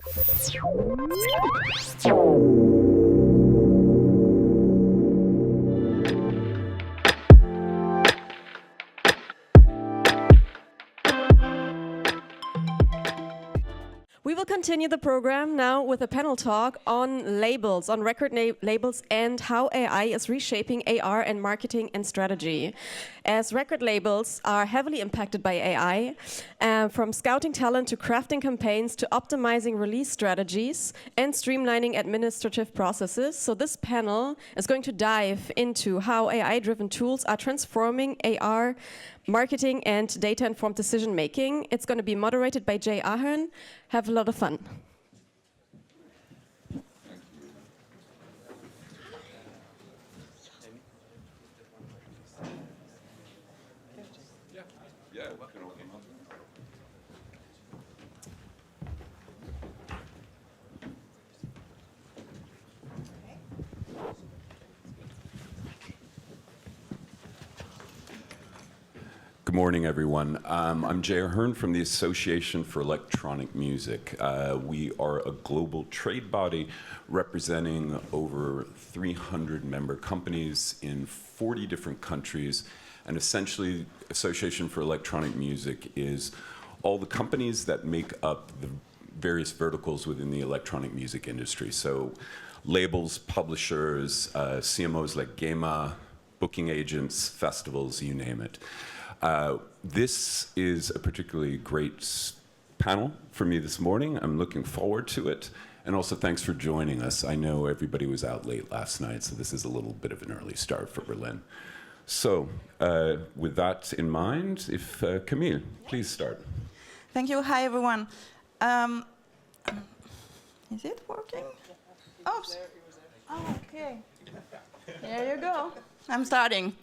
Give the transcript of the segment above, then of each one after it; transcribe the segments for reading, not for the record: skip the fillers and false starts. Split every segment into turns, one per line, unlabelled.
We will continue the program now with a panel talk on labels, on record labels, and how AI is reshaping AR and marketing and strategy. As record labels are heavily impacted by AI, from scouting talent to crafting campaigns to optimizing release strategies and streamlining administrative processes. So this panel is going to dive into how AI-driven tools are transforming AR marketing and data-informed decision-making. It's going to be moderated by Jay Ahern. Have a lot of fun.
Good morning, everyone. I'm Jay Ahern from the Association for Electronic Music. We are a global trade body representing over 300 member companies in 40 different countries. And essentially, Association for Electronic Music is all the companies that make up the various verticals within the electronic music industry. So labels, publishers, CMOs like GEMA, booking agents, festivals, you name it. This is a particularly great panel for me this morning. I'm looking forward to it. And also, thanks for joining us. I know everybody was out late last night, so this is a little bit of an early start for Berlin. So, with that in mind, if Camille, please start.
Thank you. Hi, everyone. Is it working? Oh, okay. There you go. I'm starting.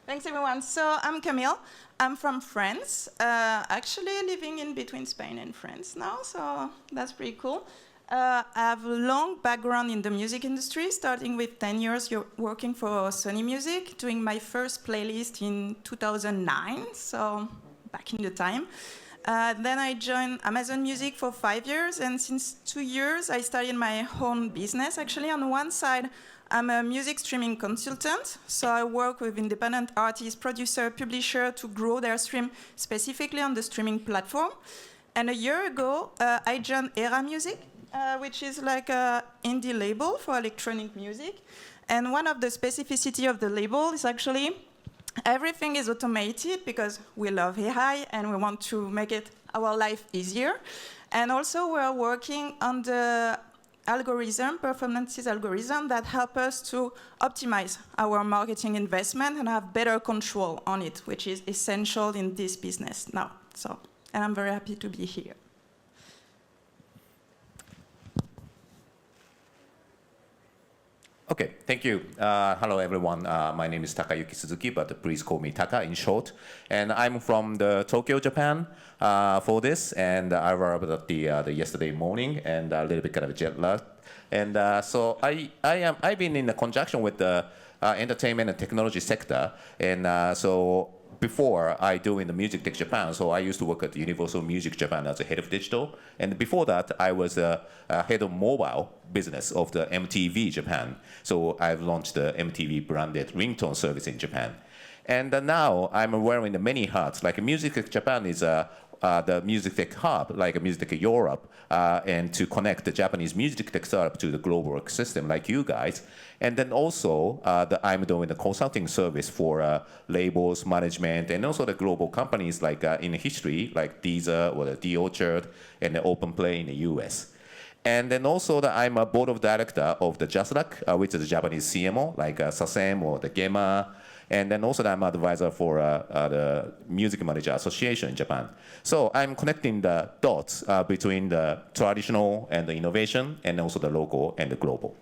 Thanks, everyone. So I'm Camille. I'm from France, actually living in between Spain and France now, so that's pretty cool. I have a long background in the music industry, starting with 10 years working for Sony Music, doing my first playlist in 2009, so back in the time. Then I joined Amazon Music for 5 years, and since 2 years, I started my own business. Actually, on one side, I'm a music streaming consultant, so I work with independent artists, producer, publisher to grow their stream specifically on the streaming platform. And a year ago, I joined Era Music, which is like an indie label for electronic music. And one of the specificities of the label is actually everything is automated because we love AI and we want to make it our life easier. And also we're working on the performance algorithm that help us to optimize our marketing investment and have better control on it, which is essential in this business now. So, and I'm very happy to be here.
Okay, thank you. Hello, everyone. My name is Takayuki Suzuki, but please call me Taka in short. And I'm from Tokyo, Japan for this. And I arrived at the yesterday morning and a little bit kind of jet lag. And so I've been in conjunction with the entertainment and technology sector. And so before I do in the Music Tech Japan, so I used to work at Universal Music Japan as a head of digital. And before that, I was a head of mobile business of the MTV Japan. So I've launched the MTV branded ringtone service in Japan. And now I'm wearing the many hats. Like Music Tech Japan is the Music Tech hub, like Music Tech Europe, and to connect the Japanese music tech startup to the global ecosystem like you guys. And then also, I'm doing the consulting service for labels, management, and also the global companies like in history, like Deezer or the The Orchard and the OpenPlay in the US. And then also I'm a board of director of the JASRAC, which is a Japanese CMO, like SASEM or the GEMA. And then also I'm advisor for the Music Manager Association in Japan. So I'm connecting the dots between the traditional and the innovation, and also the local and the global.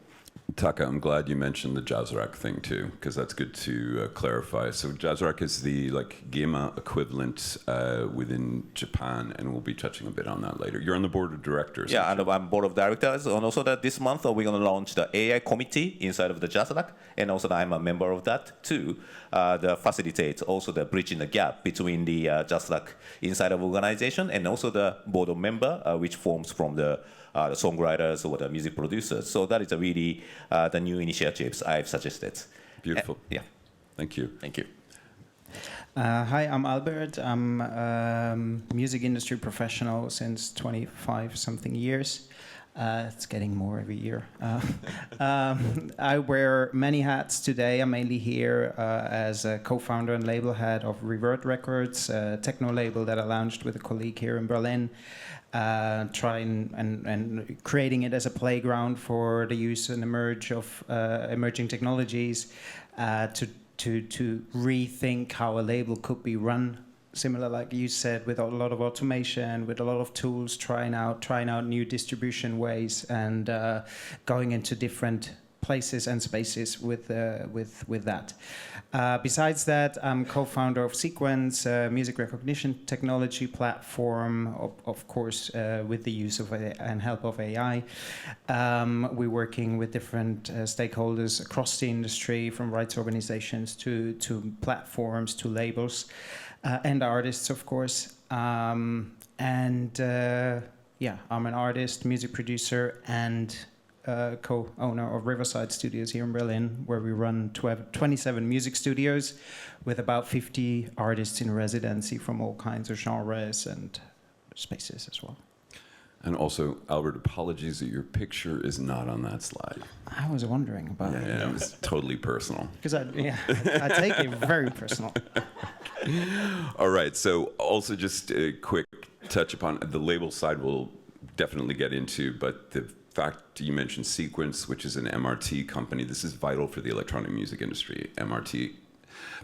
Taka, I'm glad you mentioned the JASRAC thing too, because that's good to clarify. So JASRAC is the GEMA equivalent within Japan, and we'll be touching a bit on that later. You're on the board of directors.
Yeah, and I'm board of directors, and also that this month we're going to launch the AI committee inside of the JASRAC, and also I'm a member of that too. The facilitate also the bridging the gap between the JASRAC inside of organization and also the board of member, which forms from the songwriters or the music producers. So that is a really the new initiatives I've suggested.
Beautiful.
Yeah.
Thank you.
Thank you.
Hi, I'm Albert. I'm a music industry professional since 25 something years. It's getting more every year. I wear many hats today. I'm mainly here as a co-founder and label head of Revert Records, a techno label that I launched with a colleague here in Berlin. Trying and creating it as a playground for the use and emerge of emerging technologies to rethink how a label could be run. Similar, like you said, with a lot of automation, with a lot of tools, trying out new distribution ways, and going into different places and spaces with that. Besides that, I'm co-founder of Sequence, a music recognition technology platform, of course, with the use of and help of AI. We're working with different stakeholders across the industry, from rights organizations to platforms to labels, and artists, of course. Yeah, I'm an artist, music producer, and co-owner of Riverside Studios here in Berlin, where we run 27 music studios with about 50 artists in residency from all kinds of genres and spaces as well.
And also, Albert, apologies that your picture is not on that slide.
I was wondering about it.
Yeah, it was totally personal.
Because I take it very personal.
All right, so also just a quick touch upon the label side we'll definitely get into, but the fact you mentioned Sequence, which is an MRT company. This is vital for the electronic music industry, MRT,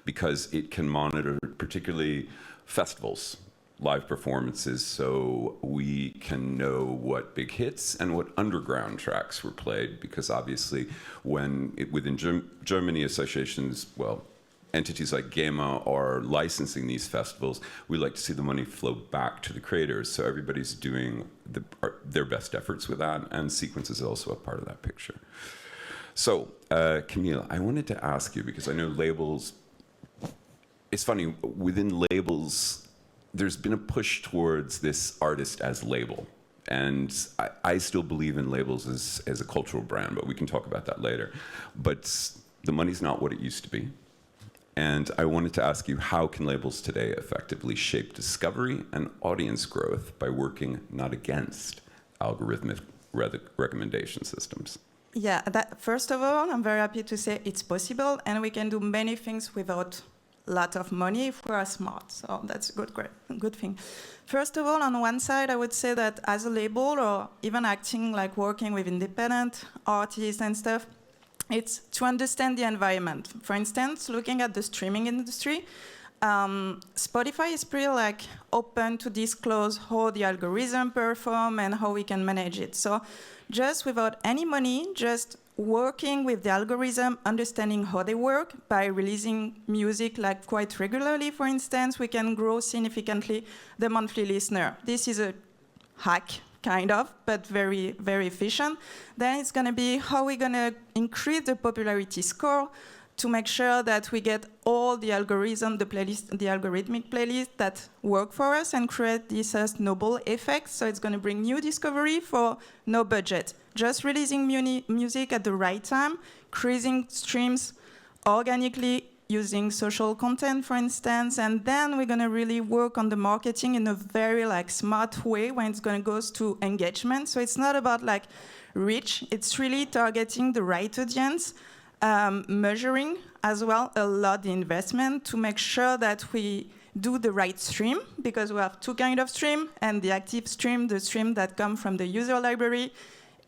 because it can monitor particularly festivals, live performances, so we can know what big hits and what underground tracks were played, because obviously when within Germany associations, well, entities like GEMA are licensing these festivals, we like to see the money flow back to the creators. So everybody's doing their best efforts with that, and Sequence is also a part of that picture. So, Camille, I wanted to ask you, because I know labels, it's funny, within labels, there's been a push towards this artist as label. And I still believe in labels as a cultural brand, but we can talk about that later. But the money's not what it used to be. And I wanted to ask you, how can labels today effectively shape discovery and audience growth by working not against algorithmic recommendation systems?
Yeah, first of all, I'm very happy to say it's possible, and we can do many things without a lot of money if we are smart. So that's a good thing. First of all, on one side, I would say that as a label, or even acting like working with independent artists and stuff, it's to understand the environment. For instance, looking at the streaming industry, Spotify is pretty open to disclose how the algorithm perform and how we can manage it. So just without any money, just working with the algorithm, understanding how they work, by releasing music quite regularly, for instance, we can grow significantly the monthly listener. This is a hack, kind of, but very, very efficient. Then it's going to be how we're going to increase the popularity score to make sure that we get all the algorithm, the algorithmic playlist that work for us, and create this snowball effect. So it's going to bring new discovery for no budget. Just releasing music at the right time, increasing streams organically, using social content, for instance, and then we're going to really work on the marketing in a very smart way when it's going to go to engagement. So it's not about reach, it's really targeting the right audience, measuring as well a lot the investment to make sure that we do the right stream, because we have two kinds of stream, and the active stream, the stream that comes from the user library,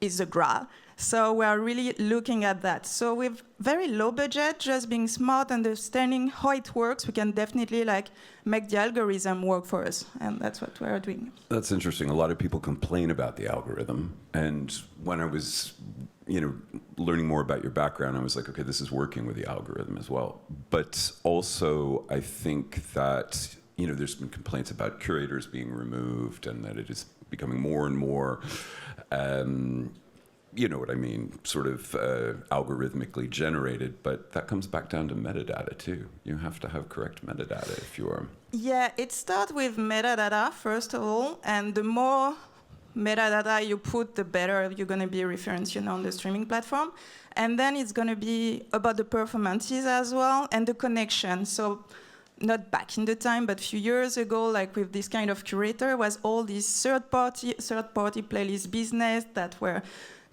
is a GRAL. So we are really looking at that. So with very low budget, just being smart, understanding how it works, we can definitely make the algorithm work for us. And that's what we are doing.
That's interesting. A lot of people complain about the algorithm. And when I was, learning more about your background, I was like, okay, this is working with the algorithm as well. But also, I think that, you know, there's been complaints about curators being removed and that it is becoming more and more, you know what I mean, sort of algorithmically generated, but that comes back down to metadata too. You have to have correct metadata if you are.
Yeah, it starts with metadata, first of all, and the more metadata you put, the better you're going to be referenced, you know, on the streaming platform. And then it's going to be about the performances as well and the connection. So not back in the time, but a few years ago, like with this kind of curator, was all this third-party playlist business that were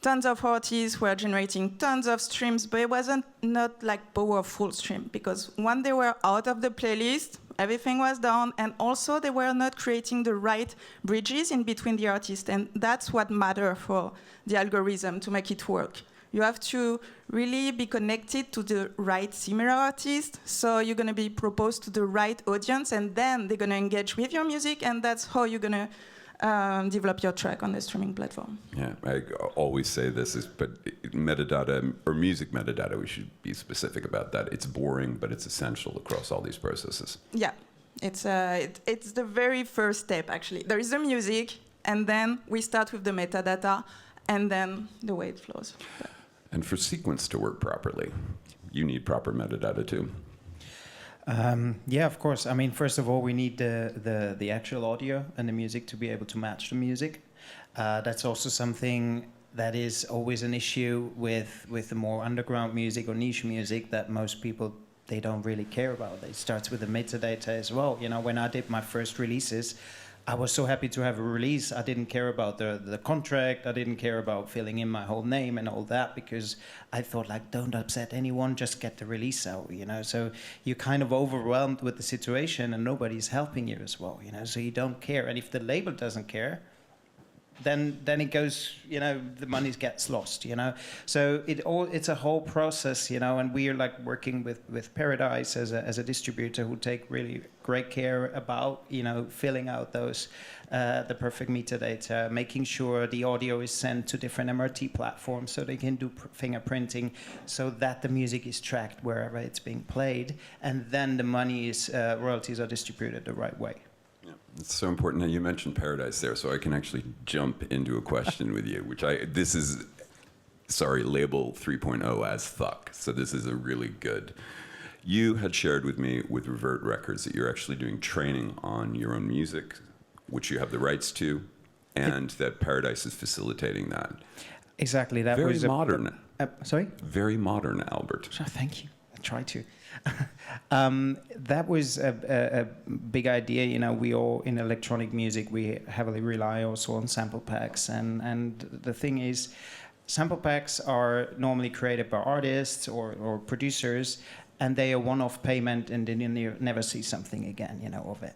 tons of artists were generating tons of streams, but it wasn't not like powerful stream, because when they were out of the playlist, everything was down, and also they were not creating the right bridges in between the artists, and that's what matters for the algorithm to make it work. You have to really be connected to the right similar artists, so you're going to be proposed to the right audience, and then they're going to engage with your music, and that's how you're going to develop your track on the streaming platform.
Yeah, I always say this, but metadata, or music metadata, we should be specific about that. It's boring, but it's essential across all these processes.
Yeah, it's the very first step, actually. There is the music, and then we start with the metadata, and then the way it flows.
And for sequence to work properly, you need proper metadata too.
Yeah, of course. I mean, first of all, we need the actual audio and the music to be able to match the music. That's also something that is always an issue with the more underground music or niche music that most people, they don't really care about. It starts with the metadata as well. You know, when I did my first releases, I was so happy to have a release. I didn't care about the contract. I didn't care about filling in my whole name and all that, because I thought, like, don't upset anyone, just get the release out, you know. So you're kind of overwhelmed with the situation and nobody's helping you as well, you know. So you don't care. And if the label doesn't care, then it goes, you know, the money gets lost, you know. So it's a whole process, you know, and we are like working with Paradise as a distributor who take really great care about, you know, filling out those the perfect metadata, making sure the audio is sent to different MRT platforms so they can do fingerprinting, so that the music is tracked wherever it's being played, and then the money is royalties are distributed the right way.
It's so important. Now, you mentioned Paradise there, so I can actually jump into a question with you, this is, sorry, label 3.0 as fuck, so this is a really good. You had shared with me with Revert Records that you're actually doing training on your own music, which you have the rights to, and that Paradise is facilitating that.
Exactly. That
Very
was
modern.
Sorry?
Very modern, Albert.
Oh, thank you. I try to. That was a big idea. You know, we all in electronic music, we heavily rely also on sample packs, and the thing is, sample packs are normally created by artists or producers, and they are one-off payment, and then you never see something again, you know, of it.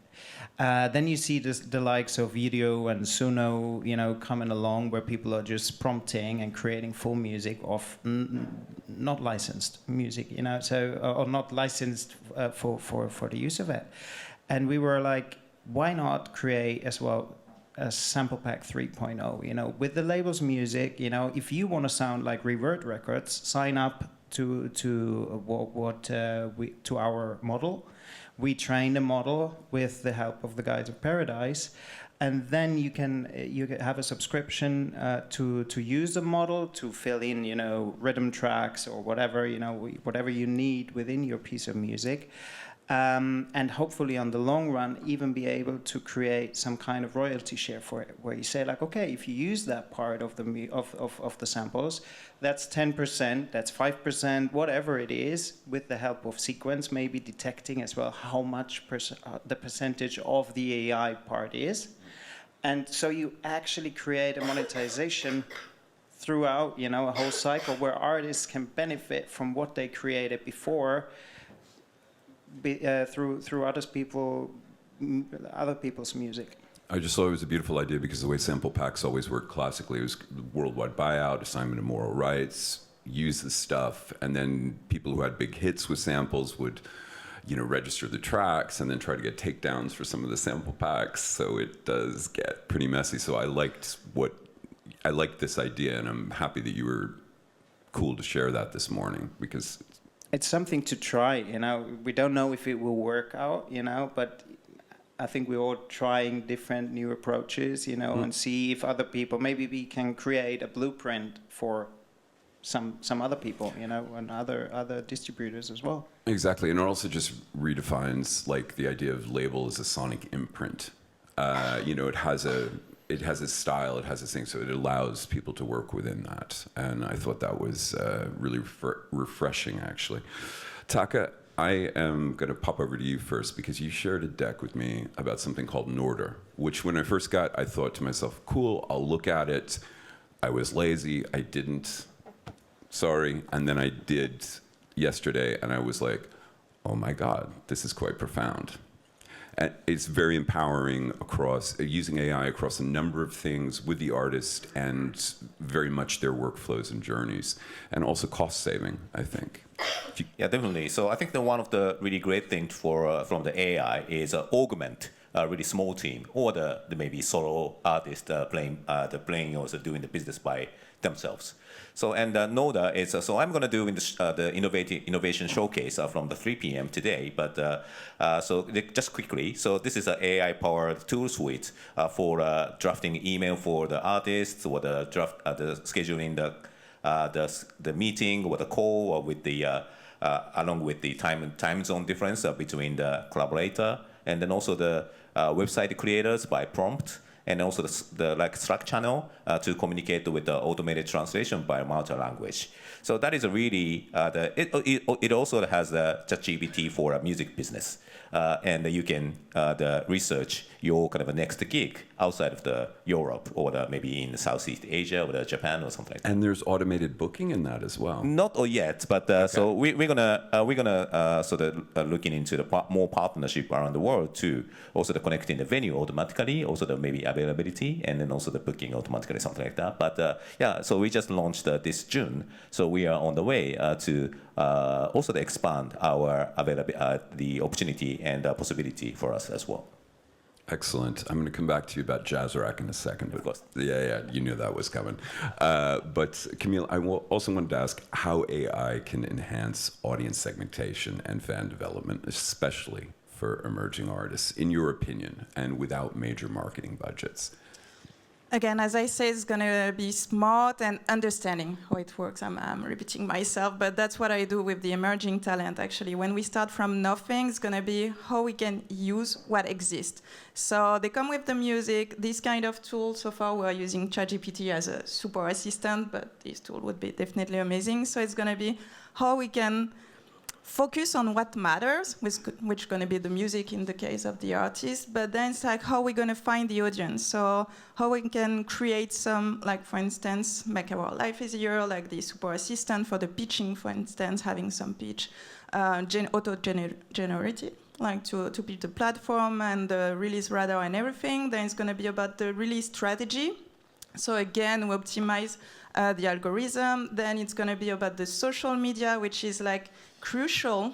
Then you see the likes of Video and Suno, you know, coming along, where people are just prompting and creating full music of not licensed music, you know, so or not licensed for the use of it. And we were like, why not create as well a sample pack 3.0, you know, with the label's music, you know, if you want to sound like Revert Records, sign up to our model. We train the model with the help of the guys of Paradise, and then you can have a subscription to use the model to fill in, you know, rhythm tracks or whatever, you know, whatever you need within your piece of music. And hopefully on the long run, even be able to create some kind of royalty share for it, where you say like, okay, if you use that part of the samples, that's 10%, that's 5%, whatever it is, with the help of sequence, maybe detecting as well how much the percentage of the AI part is. And so you actually create a monetization throughout, you know, a whole cycle where artists can benefit from what they created before, through other people's music.
I just thought it was a beautiful idea because the way sample packs always work classically, it was worldwide buyout, assignment of moral rights, use the stuff, and then people who had big hits with samples would, you know, register the tracks and then try to get takedowns for some of the sample packs. So it does get pretty messy. So I liked this idea, and I'm happy that you were cool to share that this morning because
it's something to try, you know. We don't know if it will work out, you know, but I think we're all trying different new approaches, you know, and see if other people, maybe we can create a blueprint for some other people, you know, and other distributors as well.
Exactly, and it also just redefines like the idea of label as a sonic imprint. You know, it has a style, it has a thing, so it allows people to work within that. And I thought that was really refreshing, actually. Taka, I am going to pop over to you first because you shared a deck with me about something called Norder, which when I first got, I thought to myself, cool, I'll look at it. I was lazy, I didn't. Sorry. And then I did yesterday, and I was like, oh my God, this is quite profound. And it's very empowering across, using AI across a number of things with the artist and very much their workflows and journeys, and also cost saving, I think.
Yeah, definitely. So I think one of the really great things from the AI is augment a really small team or the maybe solo artist playing or doing the business by themselves. So and Noda is so I'm going to do in the innovation showcase from the 3 p.m. today. But so just quickly, so this is an AI-powered tool suite for drafting email for the artists or the scheduling the meeting or the call or with the along with the time zone difference between the collaborator and then also the website creators by prompt. And also the like Slack channel to communicate with the automated translation by multi-language. So that is a really it also has the ChatGPT for a music business, and you can research your kind of a next gig outside of the Europe or maybe in Southeast Asia or Japan or something like that.
And there's automated booking in that as well.
Not yet, but so we're gonna sort of looking into the more partnership around the world too. Also the connecting the venue automatically, also the maybe availability, and then also the booking automatically, something like that. But yeah, so we just launched this June, so we are on the way to also to expand our the opportunity and possibility for us as well.
Excellent. I'm going to come back to you about JASRAC in a second.
Of course.
Yeah, you knew that was coming. But Camille, I also wanted to ask how AI can enhance audience segmentation and fan development, especially for emerging artists, in your opinion, and without major marketing budgets.
Again, as I say, it's going to be smart and understanding how it works. I'm repeating myself, but that's what I do with the emerging talent, actually. When we start from nothing, it's going to be how we can use what exists. So they come with the music, this kind of tool. So far, we're using ChatGPT as a super assistant, but this tool would be definitely amazing. So it's going to be how we can focus on what matters, which is going to be the music in the case of the artist, but then it's like how we're going to find the audience. So how we can create some, like for instance, make our life easier, like the super assistant for the pitching, for instance, having some pitch, auto-generated, like to pitch the platform and the release radar and everything. Then it's going to be about the release strategy. So again, we optimize the algorithm. Then it's going to be about the social media, which is like crucial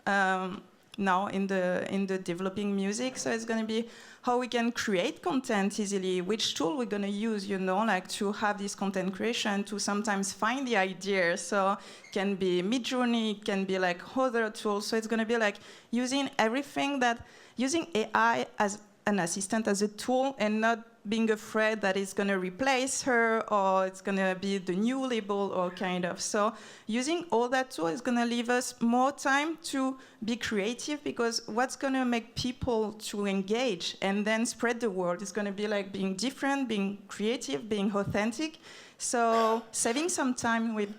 now in the developing music. So it's going to be how we can create content easily, which tool we're going to use, you know, like to have this content creation, to sometimes find the idea. So it can be Midjourney, it can be like other tools. So it's going to be like using everything using AI as an assistant, as a tool, and not being afraid that it's going to replace her or it's going to be the new label or kind of. So using all that tool is going to leave us more time to be creative, because what's going to make people to engage and then spread the word is going to be like being different, being creative, being authentic. So saving some time with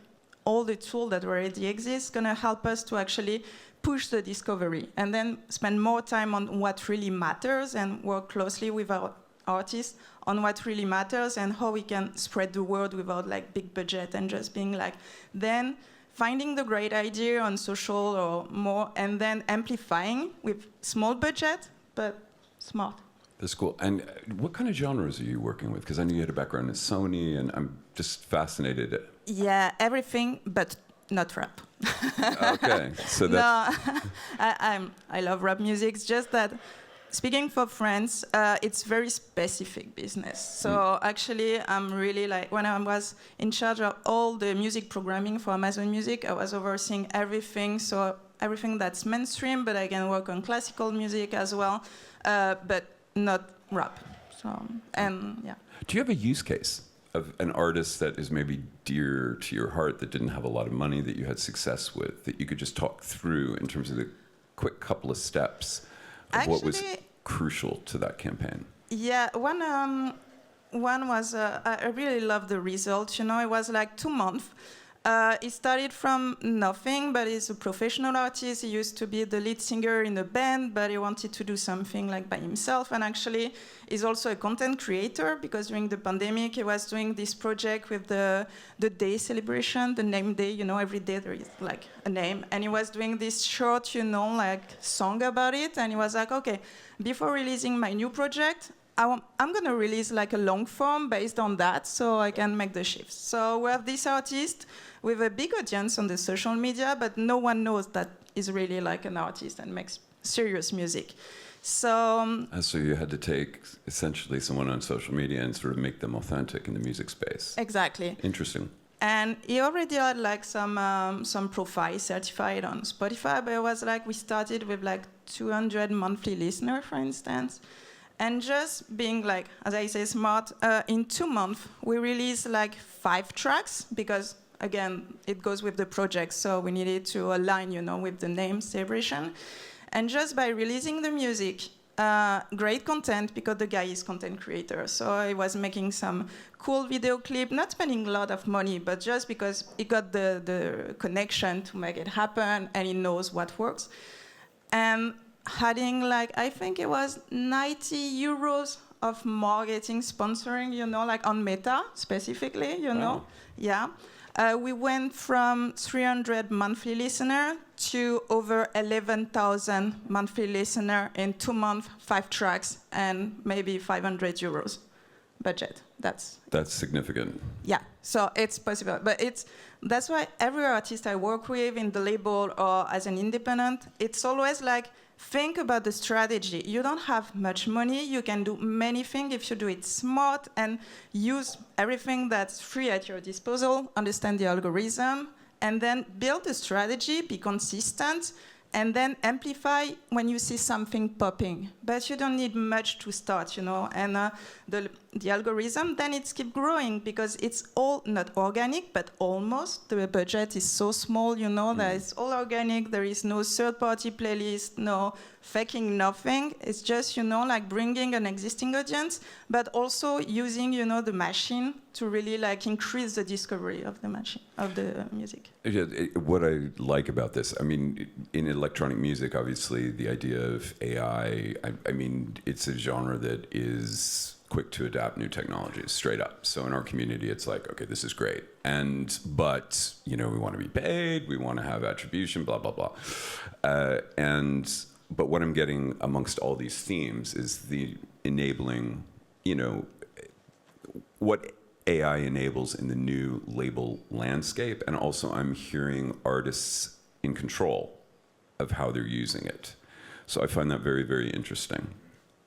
all the tools that already exist is going to help us to actually push the discovery and then spend more time on what really matters and work closely with our artists on what really matters and how we can spread the word without like big budget and just being like, then finding the great idea on social or more, and then amplifying with small budget, but smart.
That's cool. And what kind of genres are you working with? Because I know you had a background in Sony, and I'm just fascinated.
Yeah, everything, but not rap.
Okay, so that's...
No, I love rap music. It's just that speaking for France, it's very specific business. So actually, I'm really like, when I was in charge of all the music programming for Amazon Music, I was overseeing everything. So everything that's mainstream, but I can work on classical music as well, but not rap. So, and yeah.
Do you have a use case of an artist that is maybe dear to your heart that didn't have a lot of money that you had success with that you could just talk through in terms of the quick couple of steps of what was crucial to that campaign?
Yeah, one was, I really loved the result. You know, it was like 2 months. He started from nothing, but he's a professional artist. He used to be the lead singer in a band, but he wanted to do something like by himself. And actually, he's also a content creator because during the pandemic, he was doing this project with the day celebration, the name day. You know, every day there is like a name. And he was doing this short, you know, like song about it. And he was like, okay, before releasing my new project, I'm going to release like a long form based on that so I can make the shift. So we have this artist with a big audience on the social media, but no one knows that he's really like an artist and makes serious music. So
you had to take essentially someone on social media and sort of make them authentic in the music space.
Exactly.
Interesting.
And he already had like some profile certified on Spotify, but it was like we started with like 200 monthly listeners, for instance. And just being like, as I say, smart, in 2 months, we released like 5 tracks because, again, it goes with the project. So we needed to align, you know, with the name celebration. And just by releasing the music, great content because the guy is content creator. So he was making some cool video clip, not spending a lot of money, but just because he got the connection to make it happen and he knows what works. And having like, I think it was 90 euros of marketing sponsoring, you know, like on Meta specifically, you know. Yeah. We went from 300 monthly listener to over 11,000 monthly listener in 2 months, 5 tracks, and maybe 500 euros budget. That's
significant.
Yeah, so it's possible. But that's why every artist I work with in the label or as an independent, it's always like, think about the strategy. You don't have much money. You can do many things if you do it smart and use everything that's free at your disposal, understand the algorithm, and then build a strategy, be consistent, and then amplify when you see something popping. But you don't need much to start, you know. And the algorithm, then it's keep growing because it's all not organic, but almost. The budget is so small, you know, that it's all organic. There is no third-party playlist, no faking nothing. It's just, you know, like bringing an existing audience, but also using, you know, the machine to really like increase the discovery of the machine, of the music.
What I like about this, I mean, in electronic music, obviously, the idea of AI, I mean, it's a genre that is quick to adapt new technologies, straight up. So in our community, it's like, okay, this is great. But, you know, we want to be paid, we want to have attribution, blah, blah, blah. But what I'm getting amongst all these themes is the enabling, you know, what AI enables in the new label landscape. And also I'm hearing artists in control of how they're using it. So I find that very, very interesting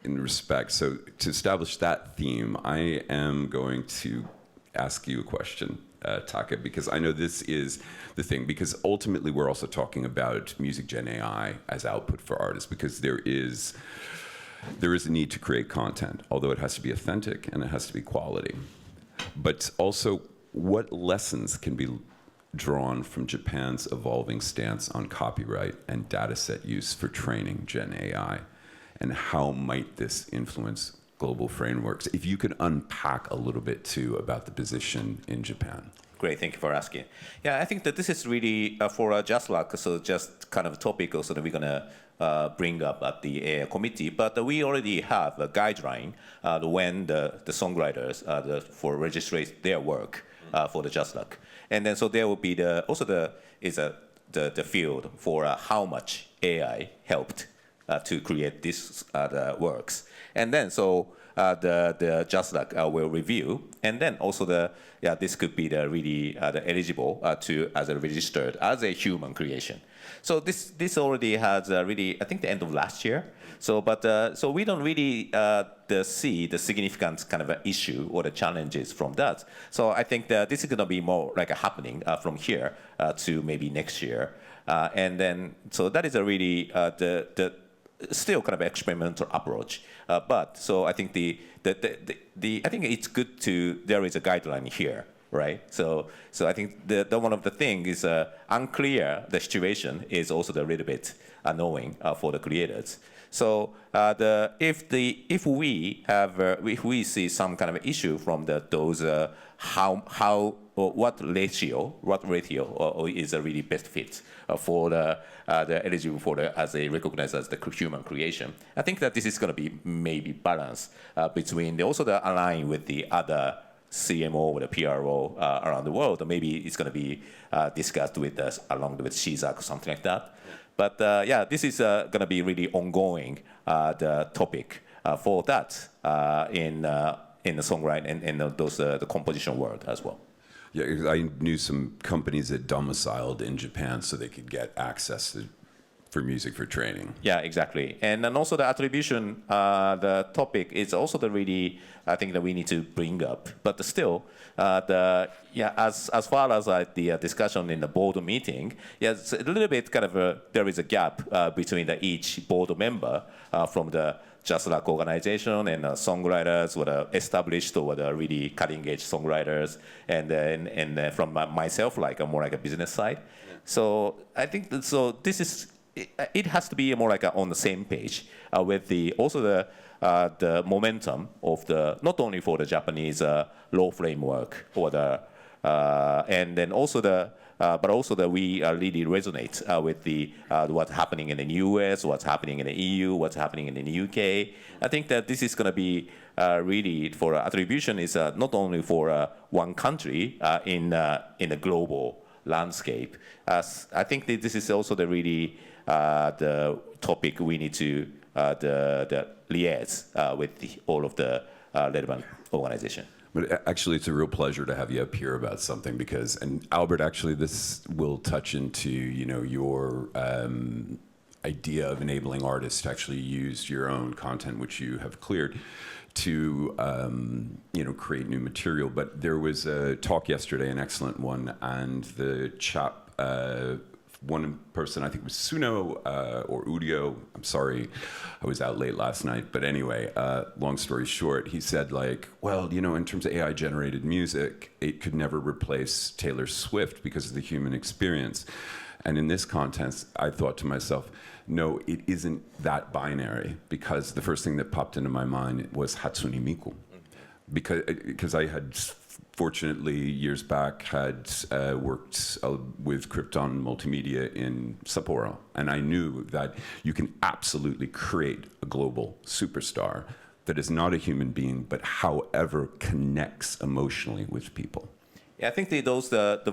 in respect. So to establish that theme, I am going to ask you a question, Taka, because I know this is the thing, because ultimately we're also talking about music gen AI as output for artists, because there is a need to create content, although it has to be authentic and it has to be quality. But also, what lessons can be drawn from Japan's evolving stance on copyright and dataset use for training Gen AI? And how might this influence global frameworks? If you could unpack a little bit, too, about the position in Japan.
Great, thank you for asking. Yeah, I think that this is really for JASRAC, so just kind of a topic also that we're going to bring up at the AI committee. But we already have a guideline when the songwriters for register their work for the JASRAC. And then so there will be the field for how much AI helped to create these works. And then so the JASRAC will review, and then also this could be the really the eligible to as a registered as a human creation. So this already has really, I think, the end of last year. So so we don't really see the significant kind of issue or the challenges from that. So I think that this is going to be more like a happening from here to maybe next year, and then so that is a really the still kind of experimental approach. But so I think I think it's good to there is a guideline here. Right, so I think the one of the things is unclear. The situation is also a little bit annoying for the creators. So if we see some kind of issue from those what ratio is a really best fit for the eligible for as a recognized as the human creation. I think that this is going to be maybe balance between also the align with the other CMO or the PRO around the world, or maybe it's going to be discussed with us along with JASRAC or something like that. But this is going to be really ongoing the topic for that in the songwriting and in those the composition world as well.
Yeah, I knew some companies that domiciled in Japan so they could get access for music for training.
Yeah, exactly. And then also the attribution, the topic is also the really, I think that we need to bring up. But still, as far as the discussion in the board meeting, it's a little bit kind of there is a gap between each board member from the JASRAC organization and songwriters, or the established or the really cutting-edge songwriters, and from myself, like more like a business side. Yeah. So I think that, so this is. It has to be more like on the same page with also the momentum of not only for the Japanese law framework or and then also but also that we really resonate with what's happening in the US, what's happening in the EU, what's happening in the UK. I think that this is going to be really for attribution is not only for one country in the global landscape. I think that this is also the really the topic we need to the liaise with all of the relevant organization.
But actually, it's a real pleasure to have you up here about something because, and Albert, actually, this will touch into your idea of enabling artists to actually use your own content, which you have cleared, to create new material. But there was a talk yesterday, an excellent one, and the chap. One person, I think it was Suno or Udio, I'm sorry, I was out late last night, but anyway, long story short, he said well, in terms of AI-generated music, it could never replace Taylor Swift because of the human experience. And in this context, I thought to myself, no, it isn't that binary, because the first thing that popped into my mind was Hatsune Miku. Because I had fortunately years back had worked with Krypton Multimedia in Sapporo, and I knew that you can absolutely create a global superstar that is not a human being, but however connects emotionally with people.
Yeah, I think the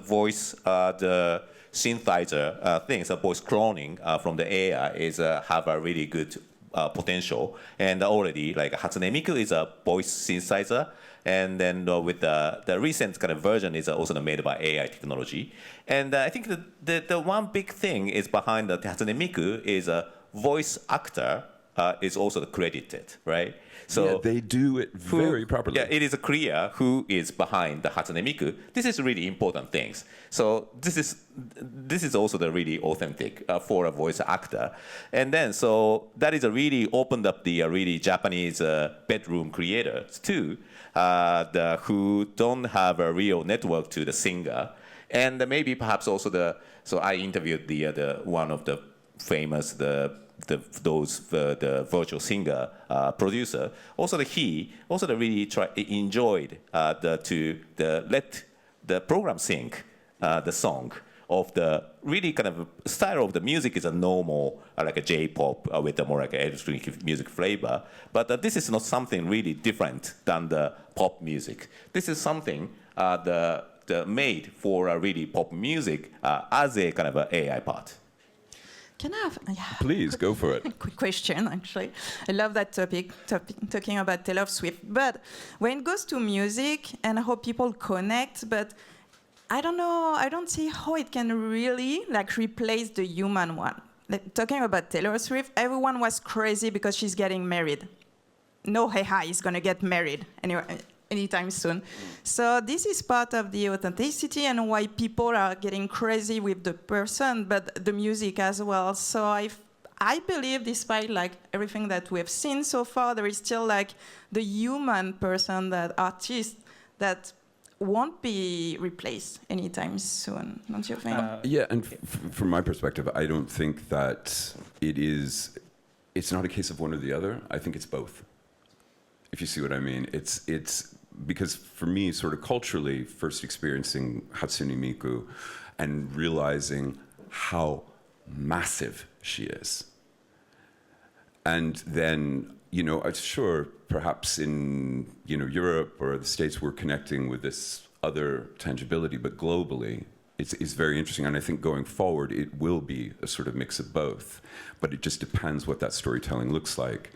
voice, the synthesizer things, the voice cloning from the AI is have a really good potential, and already like Hatsune Miku is a voice synthesizer. And then with the recent kind of version is also made by AI technology. And I think the one big thing is behind the Hatsune Miku is a voice actor is also credited, right? So
yeah, they do it very properly.
Yeah, it is clear who is behind the Hatsune Miku. This is really important things. So this is also the really authentic for a voice actor. And then so that is really opened up the really Japanese bedroom creators too, who don't have a real network to the singer. And maybe perhaps also so I interviewed the one of the famous the virtual singer producer. Also he really enjoyed let the program sing the song of the really kind of style of the music is a normal like a J-pop with a more like electronic music flavor. But this is not something really different than the pop music. This is something made for a really pop music as a kind of a AI part.
Can I have? Yeah.
Please, go for it.
Quick question, actually. I love that topic, talking about Taylor Swift. But when it goes to music and how people connect, but I don't know, I don't see how it can really like replace the human one. Like, talking about Taylor Swift, everyone was crazy because she's getting married. No AI is going to get married anytime soon. So this is part of the authenticity and why people are getting crazy with the person, but the music as well. So I believe, despite like everything that we have seen so far, there is still like the human person, that artist, that won't be replaced anytime soon, don't you think?
Yeah, and from my perspective, I don't think that it's not a case of one or the other. I think it's both, if you see what I mean. It's because for me, sort of culturally, first experiencing Hatsune Miku and realizing how massive she is. And then, sure, perhaps in, Europe or the States, we're connecting with this other tangibility, but globally, it's very interesting. And I think going forward, it will be a sort of mix of both, but it just depends what that storytelling looks like.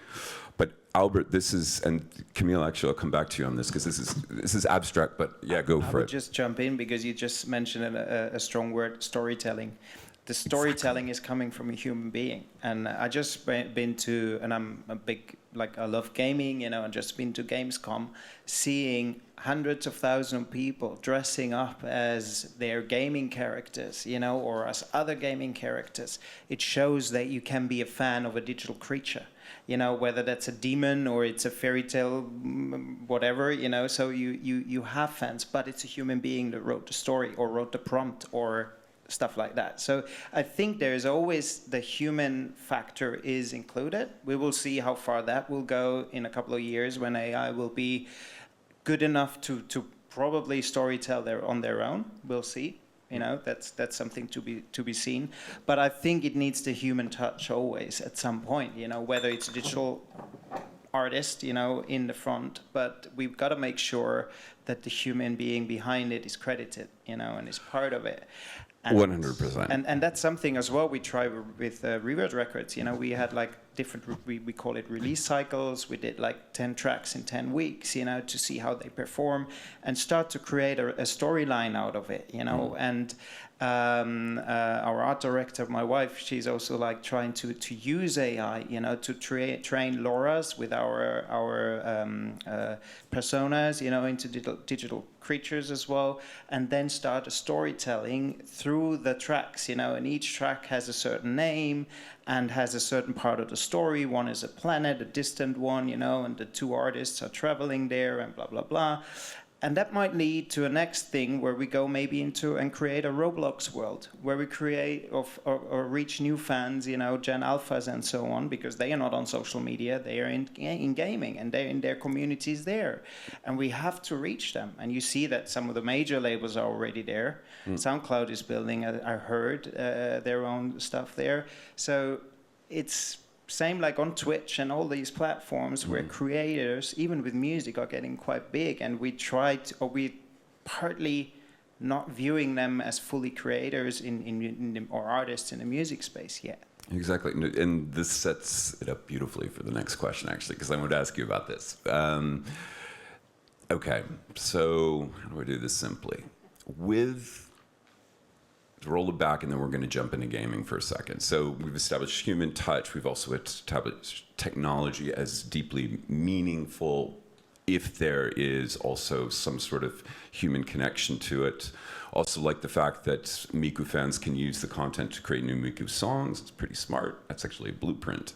But Albert, and Camille, actually, I'll come back to you on this because this is abstract, but yeah, go for it.
I would just jump in because you just mentioned a strong word, storytelling. The storytelling is coming from a human being. And I just been to, and I'm a big, I love gaming, I've just been to Gamescom, seeing hundreds of thousands of people dressing up as their gaming characters, or as other gaming characters. It shows that you can be a fan of a digital creature. Whether that's a demon or it's a fairy tale, whatever, so you have fans, but it's a human being that wrote the story or wrote the prompt or stuff like that. So I think there is always the human factor is included. We will see how far that will go in a couple of years when AI will be good enough to probably storytell on their own. We'll see. That's something to be seen. But I think it needs the human touch always at some point, whether it's a digital artist, in the front, but we've got to make sure that the human being behind it is credited, and is part of it.
100%.
And that's something as well we try with Reverb Records. We had different, we call it release cycles. We did 10 tracks in 10 weeks, to see how they perform and start to create a storyline out of it, And our art director, my wife, she's also trying to use AI, to train Laura's with our personas, into digital creatures as well, and then start a storytelling through the tracks, and each track has a certain name and has a certain part of the story. One is a planet, a distant one, and the two artists are traveling there and blah, blah, blah. And that might lead to a next thing where we go maybe into and create a Roblox world where we create or reach new fans, Gen Alphas and so on, because they are not on social media. They are in gaming and they're in their communities there. And we have to reach them. And you see that some of the major labels are already there. SoundCloud is building, I heard, their own stuff there. So it's same like on Twitch and all these platforms where creators, even with music, are getting quite big, and we partly not viewing them as fully creators or artists in the music space yet.
Exactly, and this sets it up beautifully for the next question, actually, because I wanted to ask you about this. Okay, so how do I do this simply? Roll it back, and then we're going to jump into gaming for a second. So we've established human touch. We've also established technology as deeply meaningful if there is also some sort of human connection to it. Also like the fact that Miku fans can use the content to create new Miku songs. It's pretty smart. That's actually a blueprint.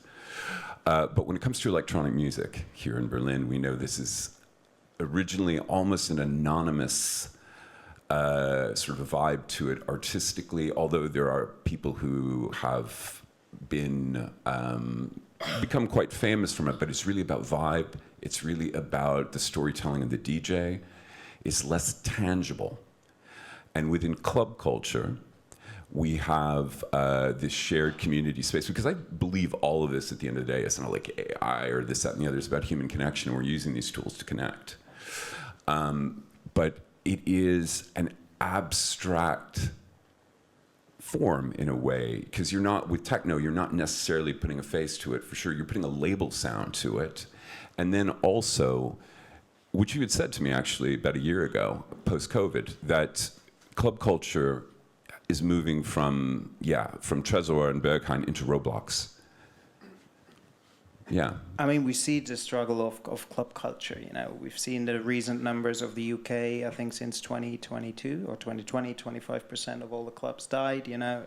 But when it comes to electronic music here in Berlin, we know this is originally almost an anonymous sort of a vibe to it artistically, although there are people who have become quite famous from it, but it's really about vibe. It's really about the storytelling of the DJ. It's less tangible. And within club culture, we have this shared community space, because I believe all of this at the end of the day is not like AI or this, that, and the other. It's about human connection, and we're using these tools to connect. But it is an abstract form in a way, because you're not, with techno, you're not necessarily putting a face to it for sure. You're putting a label sound to it. And then also, which you had said to me actually about a year ago, post-COVID, that club culture is moving from Trezor and Berghain into Roblox. Yeah.
I mean, we see the struggle of club culture. You know, we've seen the recent numbers of the UK. I think since 2022 or 2020, 25% of all the clubs died. You know,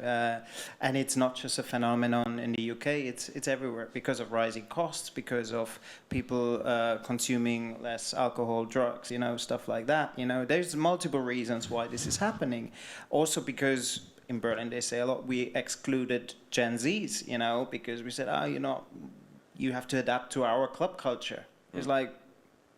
and it's not just a phenomenon in the UK. It's everywhere because of rising costs, because of people consuming less alcohol, drugs. You know, stuff like that. You know, there's multiple reasons why this is happening. Also because in Berlin they say a lot. We excluded Gen Zs. You know, because we said, you have to adapt to our club culture. It's like,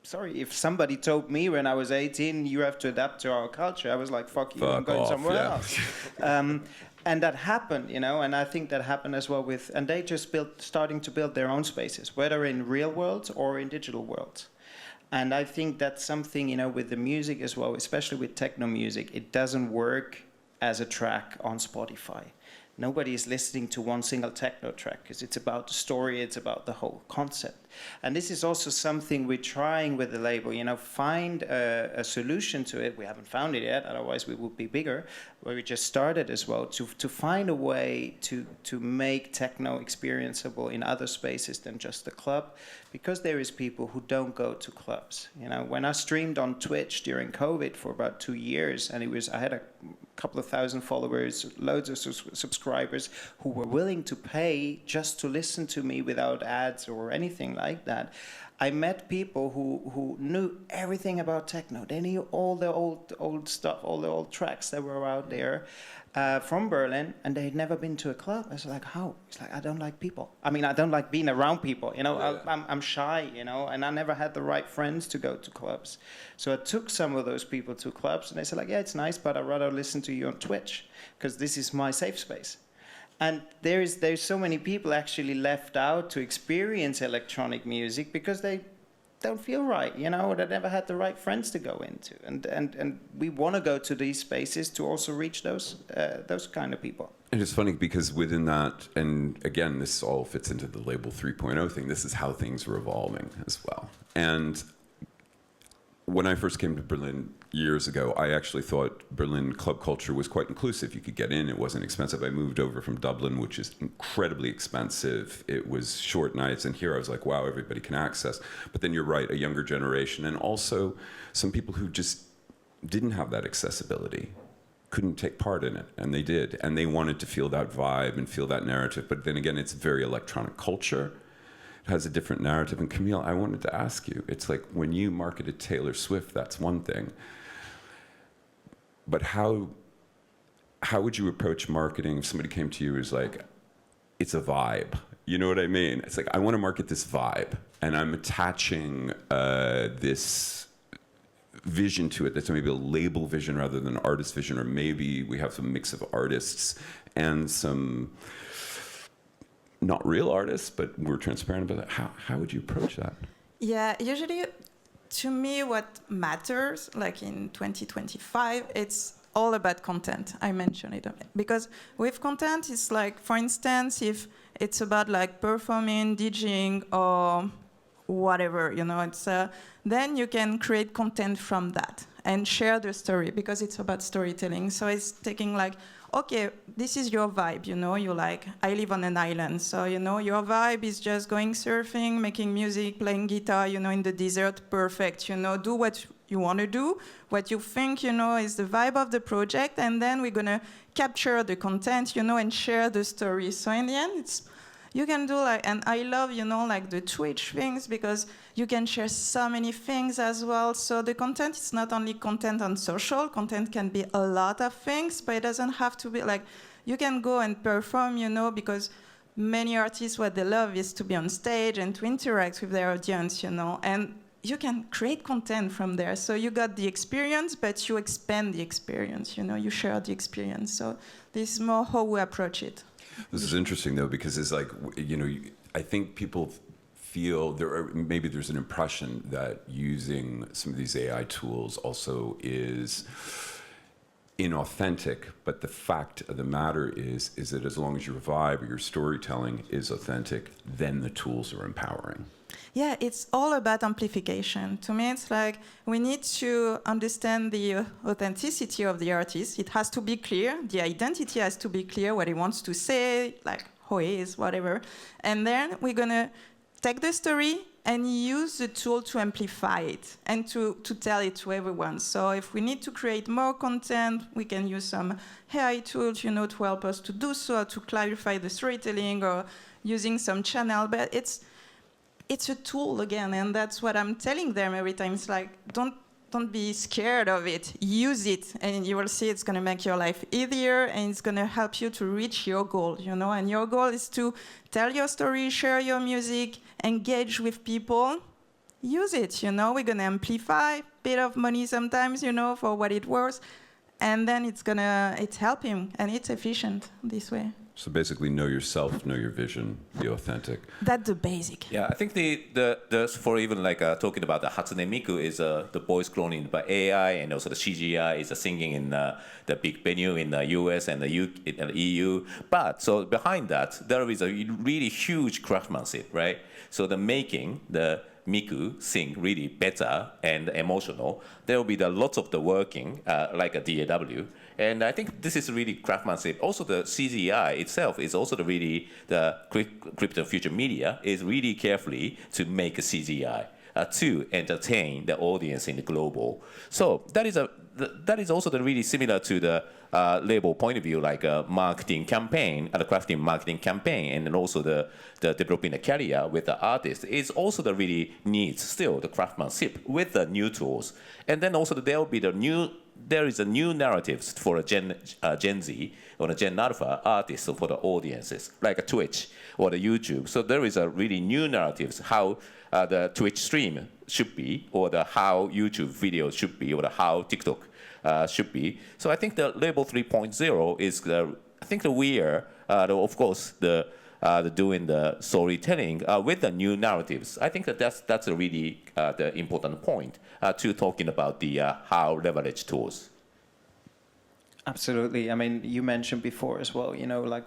sorry, if somebody told me when I was 18, you have to adapt to our culture, I was like, fuck you, I'm going somewhere else. And that happened, you know, and I think that happened as well and they just starting to build their own spaces, whether in real worlds or in digital worlds. And I think that's something, you know, with the music as well, especially with techno music, it doesn't work as a track on Spotify. Nobody is listening to one single techno track because it's about the story, it's about the whole concept. And this is also something we're trying with the label, you know, find a solution to it. We haven't found it yet, otherwise we would be bigger. Where we just started as well to find a way to make techno experienceable in other spaces than just the club, because there is people who don't go to clubs. You know, when I streamed on Twitch during COVID for about 2 years, and I had a couple of thousand followers, loads of subscribers who were willing to pay just to listen to me without ads or anything like that. I met people who knew everything about techno. They knew all the old stuff, all the old tracks that were out there from Berlin, and they had never been to a club. I was like, how? It's like, I don't like people. I mean, I don't like being around people. You know, yeah. I'm shy, you know, and I never had the right friends to go to clubs. So I took some of those people to clubs, and they said, like, yeah, it's nice, but I'd rather listen to you on Twitch because this is my safe space. And there's so many people actually left out to experience electronic music because they don't feel right, you know, they never had the right friends to go into. And we want to go to these spaces to also reach those kind of people.
And it's funny because within that, and again, this all fits into the label 3.0 thing, this is how things are evolving as well. And when I first came to Berlin years ago, I actually thought Berlin club culture was quite inclusive. You could get in, it wasn't expensive. I moved over from Dublin, which is incredibly expensive. It was short nights, and here I was like, wow, everybody can access. But then you're right, a younger generation, and also some people who just didn't have that accessibility, couldn't take part in it, and they did. And they wanted to feel that vibe and feel that narrative. But then again, it's very electronic culture. Has a different narrative. And Camille, I wanted to ask you, it's like when you marketed Taylor Swift, that's one thing. But how would you approach marketing if somebody came to you and was like, it's a vibe? You know what I mean? It's like, I want to market this vibe, and I'm attaching this vision to it that's maybe a label vision rather than an artist vision, or maybe we have some mix of artists and some not real artists, but we're transparent about that. How would you approach that?
Yeah, usually to me what matters, like in 2025, it's all about content. I mentioned it. Because with content, it's like, for instance, if it's about like performing, DJing, or whatever, you know, it's then you can create content from that and share the story, because it's about storytelling. So it's taking like, okay, this is your vibe, you know, you like, I live on an island, so, you know, your vibe is just going surfing, making music, playing guitar, you know, in the desert, perfect, you know, do what you want to do, what you think, you know, is the vibe of the project, and then we're going to capture the content, you know, and share the story. So in the end, it's, you can do like, and I love, you know, like the Twitch things, because you can share so many things as well. So the content is not only content on social, content can be a lot of things, but it doesn't have to be like, you can go and perform, you know, because many artists, what they love is to be on stage and to interact with their audience, you know, and you can create content from there. So you got the experience, but you expand the experience, you know, you share the experience. So this is more how we approach it.
This is interesting, though, because it's like, you know, I think people feel maybe there's an impression that using some of these AI tools also is inauthentic, but the fact of the matter is that as long as your vibe or your storytelling is authentic, then the tools are empowering.
Yeah, it's all about amplification. To me, it's like we need to understand the authenticity of the artist. It has to be clear. The identity has to be clear, what he wants to say, like who he is, whatever. And then we're going to take the story and use the tool to amplify it and to tell it to everyone. So if we need to create more content, we can use some AI tools, to help us to do so, to clarify the storytelling, or using some channel. But it's a tool again, and that's what I'm telling them every time. It's like, don't be scared of it. Use it, and you will see it's going to make your life easier, and it's going to help you to reach your goal, And your goal is to tell your story, share your music, engage with people. Use it, We're going to amplify, bit of money sometimes, for what it worth, and then it's helping, and it's efficient this way.
So basically, know yourself, know your vision, be authentic.
That's the basic.
Yeah, I think the for even like talking about the Hatsune Miku is the voice cloning by AI, and also the CGI is singing in the big venue in the US and the EU. But so behind that, there is a really huge craftsmanship, right? So the making the Miku sing really better and emotional. There will be lots of the working like a DAW. And I think this is really craftsmanship. Also, the CGI itself is also the crypto future media is really carefully to make a CGI to entertain the audience in the global. So that is also really similar to the label point of view, like a marketing campaign, the crafting marketing campaign, and then also the developing a career with the artist is also the really needs still the craftsmanship with the new tools. And then also there is a new narratives for a Gen Z or a Gen Alpha artists for the audiences, like a Twitch or the YouTube. So there is a really new narratives how the Twitch stream should be, or how YouTube videos should be, or how TikTok should be. So I think the label 3.0 is we are of course the doing the storytelling with the new narratives. I think that's a really the important point to talking about the how leverage tools.
Absolutely. I mean, you mentioned before as well, like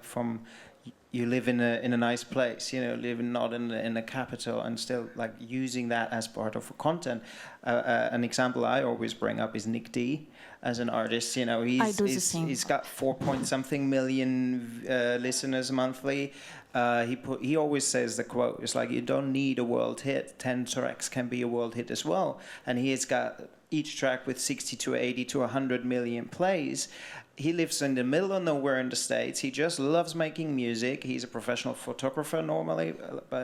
you live in a nice place, living not in a capital, and still like using that as part of content. An example I always bring up is Nick D as an artist. He's got 4-point-something million listeners monthly. He always says the quote, it's like, you don't need a world hit. 10 tracks can be a world hit as well. And he has got each track with 60 to 80 to 100 million plays. He lives in the middle of nowhere in the States. He just loves making music. He's a professional photographer normally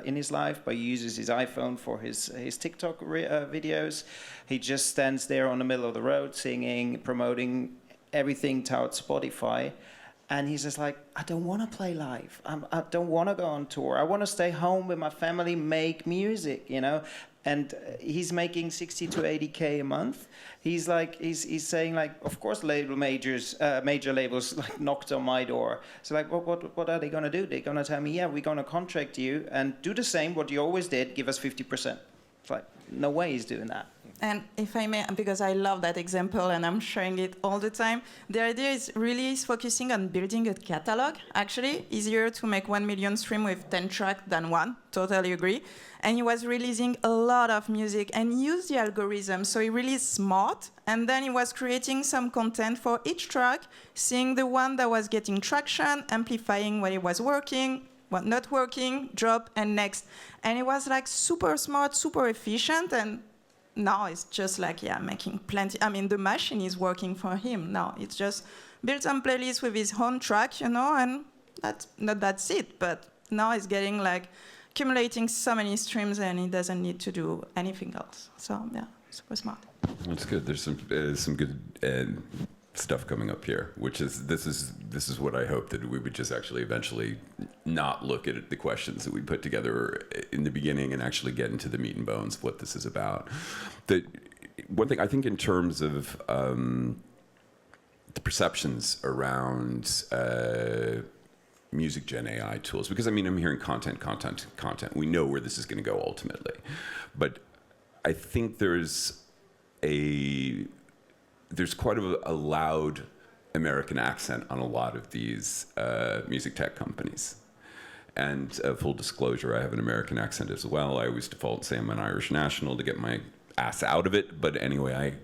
in his life, but he uses his iPhone for his TikTok videos. He just stands there on the middle of the road singing, promoting everything towards Spotify. And he's just like, I don't want to play live. I don't want to go on tour. I want to stay home with my family, make music, And he's making 60 to 80K a month. He's saying like, of course, major labels like knocked on my door. So like, what are they going to do? They're going to tell me, yeah, we're going to contract you and do the same what you always did. Give us 50%. It's like, no way he's doing that.
And if I may, because I love that example and I'm sharing it all the time, the idea is really focusing on building a catalog. Actually, easier to make 1 million stream with 10 tracks than one. Totally agree. And he was releasing a lot of music and used the algorithm. So he really smart. And then he was creating some content for each track, seeing the one that was getting traction, amplifying what it was working, what not working, drop, and next. And it was like super smart, super efficient. And now it's just like, making plenty. I mean, the machine is working for him now. It's just built some playlists with his own track, and that's it. But now it's getting like accumulating so many streams, and he doesn't need to do anything else. So super smart.
That's good. There's some good stuff coming up here, which is this is what I hope that we would just actually eventually not look at the questions that we put together in the beginning and actually get into the meat and bones of what this is about. The one thing I think in terms of the perceptions around music gen AI tools, because I mean I'm hearing content. We know where this is going to go ultimately, but I think there's quite a loud American accent on a lot of these music tech companies. And full disclosure, I have an American accent as well. I always default and say I'm an Irish national to get my ass out of it. But anyway,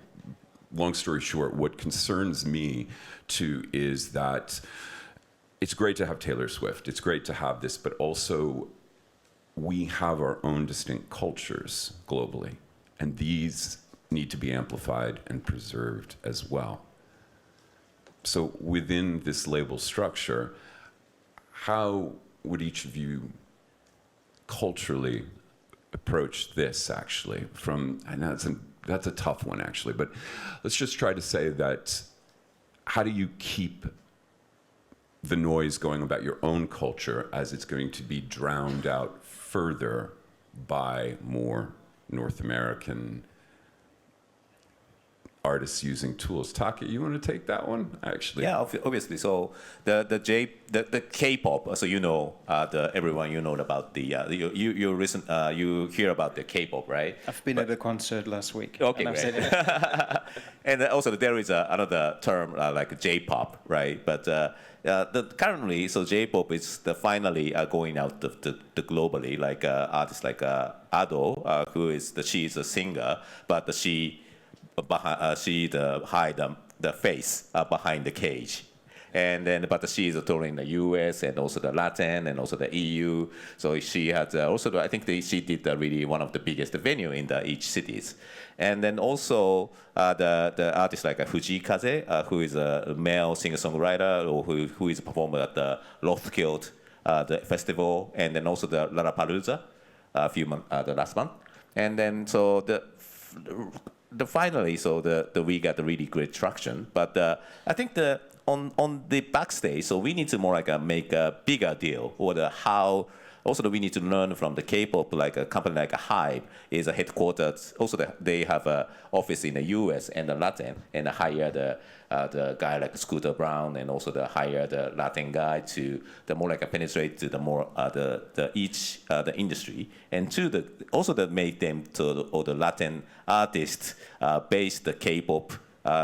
long story short, what concerns me too is that it's great to have Taylor Swift. It's great to have this, but also we have our own distinct cultures globally, and these need to be amplified and preserved as well. So within this label structure, how would each of you culturally approach this actually? I know that's a tough one actually, but let's just try to say that, how do you keep the noise going about your own culture as it's going to be drowned out further by more North American artists using tools? Taka, you want to take that one? Actually,
yeah, obviously. So the K-pop. So everyone about the you hear about the K-pop, right?
I've been at a concert last week.
Okay,
and
great. And also there is another term like J-pop, right? But currently, so J-pop is finally going out the globally, like artists like Ado, she's a singer, but she hide the face behind the cage. And then, but she is touring the U.S. and also the Latin and also the EU. So she had also, I think she did really one of the biggest venue in each cities. And then also the artists like Fujikaze, who is a male singer-songwriter, or who is a performer at the Roskilde the festival, and then also the Lollapalooza the last month. And then so finally, so we got the really great traction. But I think on the backstage, so we need to more like make a bigger deal, or how. Also, we need to learn from the K-pop, like a company like Hybe is a headquarters. Also, they have an office in the U.S. and the Latin, and hire the guy like Scooter Brown, and also hire the Latin guy to more like penetrate to the more the industry, and also make them or the Latin artists base the K-pop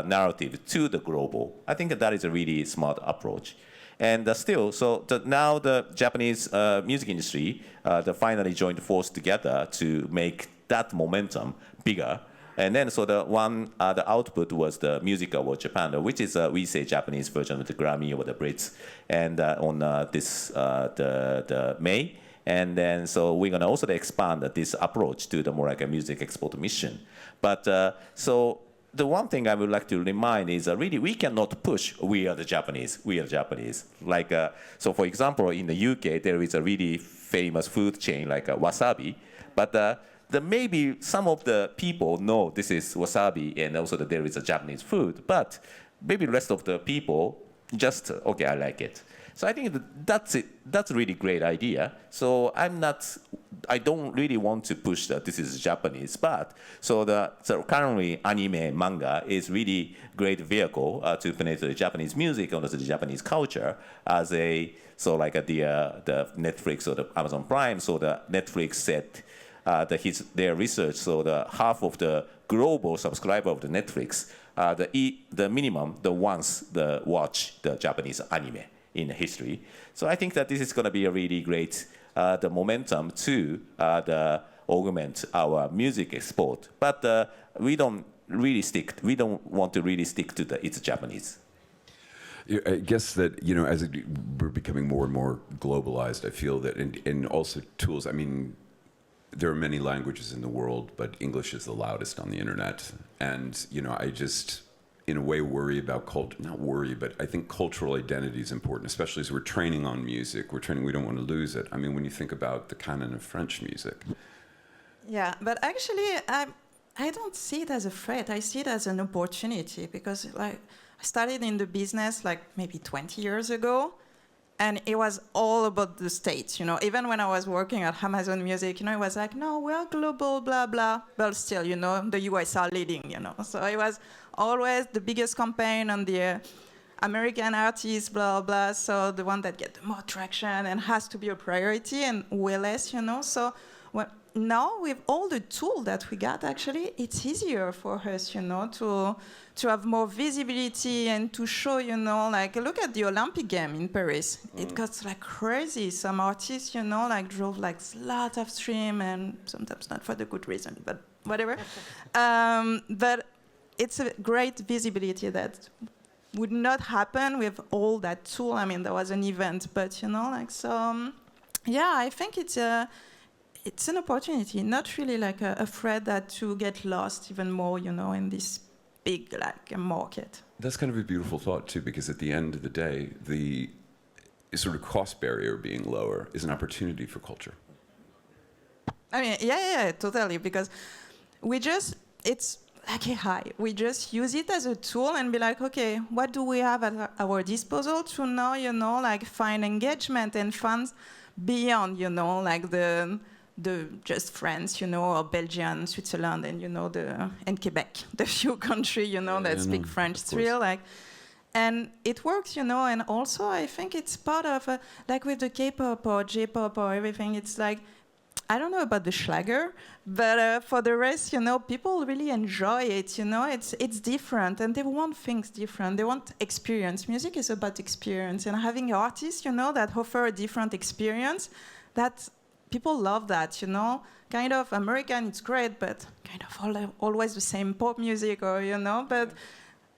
narrative to the global. I think that is a really smart approach. And still, so now the Japanese music industry finally joined force together to make that momentum bigger. And then, so the output was the Music Award Japan, which is we say Japanese version of the Grammy or the Brits, and on the May. And then, so we're gonna also expand this approach to the more like a music export mission. But so. The one thing I would like to remind is really we cannot push we are the Japanese. Like, so for example, in the UK, there is a really famous food chain like Wasabi, but maybe some of the people know this is Wasabi and also that there is a Japanese food, but maybe the rest of the people just, okay, I like it. So I think that's it. That's a really great idea. So I don't really want to push that this is Japanese, but so currently anime manga is really great vehicle to penetrate the Japanese music and also the Japanese culture as the Netflix or the Amazon Prime. So the Netflix said their research. So the half of the global subscriber of the Netflix, the minimum once watch the Japanese anime in history. So I think that this is going to be a really great the momentum to augment our music export. But we don't want to really stick to it's Japanese.
I guess that, as we're becoming more and more globalized, I feel that, and also tools, I mean, there are many languages in the world, but English is the loudest on the internet. And, I just, in a way, worry about not worry, but I think cultural identity is important, especially as we're training on music. We don't want to lose it. I mean, when you think about the canon of French music.
Yeah, but actually, I don't see it as a threat. I see it as an opportunity, because I started in the business maybe 20 years ago, and it was all about the States. Even when I was working at Amazon Music, it was like, no, we're global, blah, blah. But still, the US are leading, So it was always the biggest campaign on the American artists, blah, blah. So the one that get the more traction and has to be a priority, and way less, So now with all the tools that we got, actually, it's easier for us, to have more visibility and to show, like, look at the Olympic game in Paris. It got like crazy. Some artists, like drove like a lot of stream, and sometimes not for the good reason, but whatever. But it's a great visibility that would not happen with all that tool. I mean, there was an event, but yeah, I think it's an opportunity, not really like afraid that to get lost even more, in this big market.
That's kind of a beautiful thought too, because at the end of the day, the sort of cost barrier being lower is an opportunity for culture.
I mean, yeah, totally, because it's like AI. We just use it as a tool and be like, okay, what do we have at our disposal to now, like find engagement and fans beyond, like the just France, or Belgium, Switzerland, and and Quebec, the few countries, that speak French. It's real, like, and it works, and also I think it's part of like with the K-pop or J-pop or everything. It's like, I don't know about the Schlager, but for the rest, people really enjoy it. It's different, and they want things different. They want experience. Music is about experience, and having artists, that offer a different experience, that people love that. Kind of American, it's great, but kind of always the same pop music, or but